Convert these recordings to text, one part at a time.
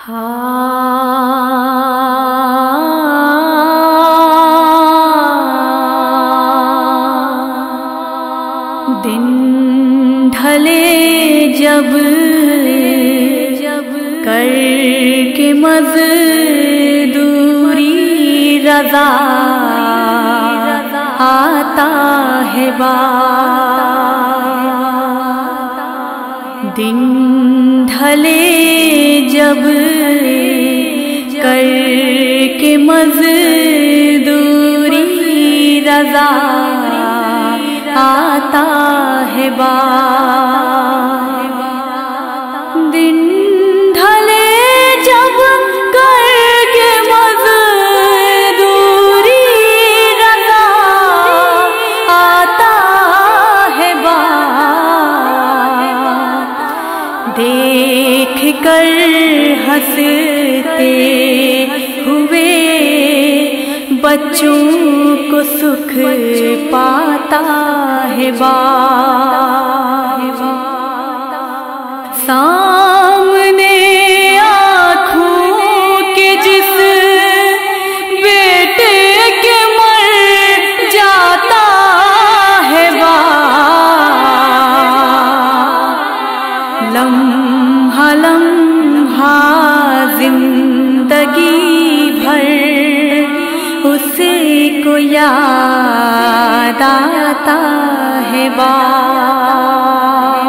دن ڈھلے جب کر کے مزدوری رضا آتا ہے بار، دن ڈھلے جب کر کے مزدوری رضا آتا ہے بار، دن ڈھلے جب کر کے مزدوری رضا آتا ہے بار، دیکھ کر ہنستے ہوئے بچوں کو سکھ پاتا ہے بار، سامنے آنکھوں کے جس بیٹے کے مر جاتا ہے بار، لمحہ لمحہ زندگی بھر اسی کو یاد آتا ہے بار،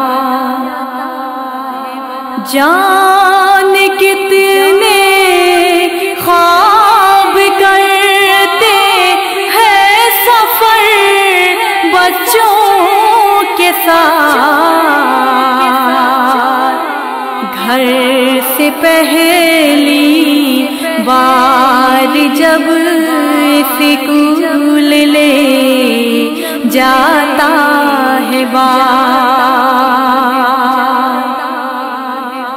جان کتنے خواب کرتے ہیں سفر بچوں کے ساتھ، گھر سے پہلی بار جب اسکول لے جاتا ہے بار،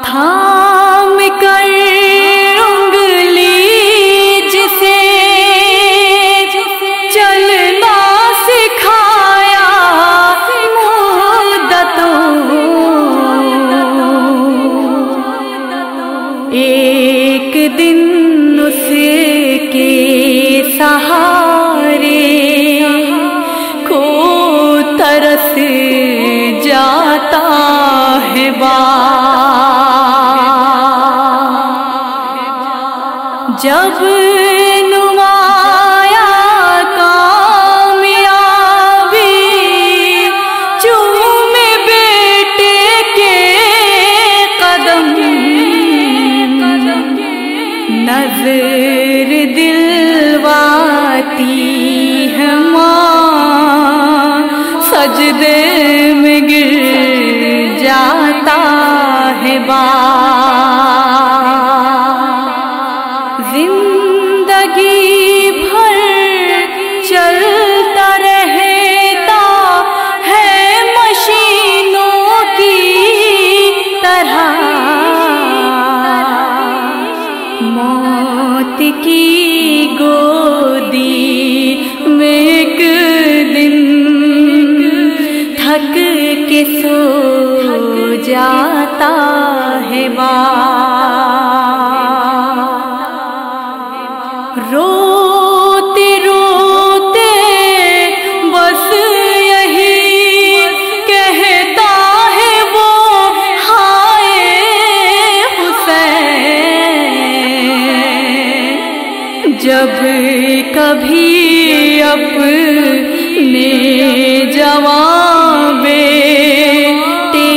تھام کر انگلی جسے چلنا سکھایا مدتوں، ایک دن اس کے سہارے کو ترس جاتا ہے بار، جب نمایاں کامیابی چومے بیٹے کے قدم، نظر دلواتی ہے ماں، سجدے میں گر جاتا ہے بار، زندگی بھر چلتا رہتا ہے مشینوں کی طرح، موت کی گودی میں ایک دن تھک کے سو جاتا ہے بار، روتے روتے بس یہی کہتا ہے وہ ہائے حسین، جب کبھی اپنے جوان بیٹے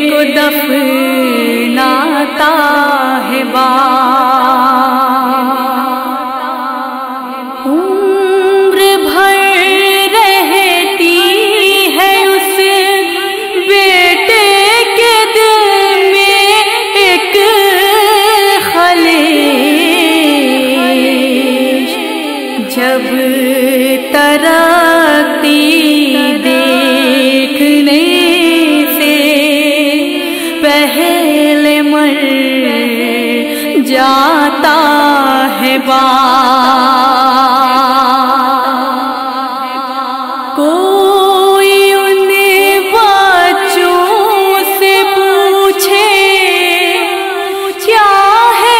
کو دفناتا ہے بار، عمر بھر رہتی ہے اس بیٹے کے دل میں ایک خلیش، جب ترقی دیکھنے سے پہلے مر جاتا ہے بار، کوئی ان بچوں سے پوچھے کیا ہے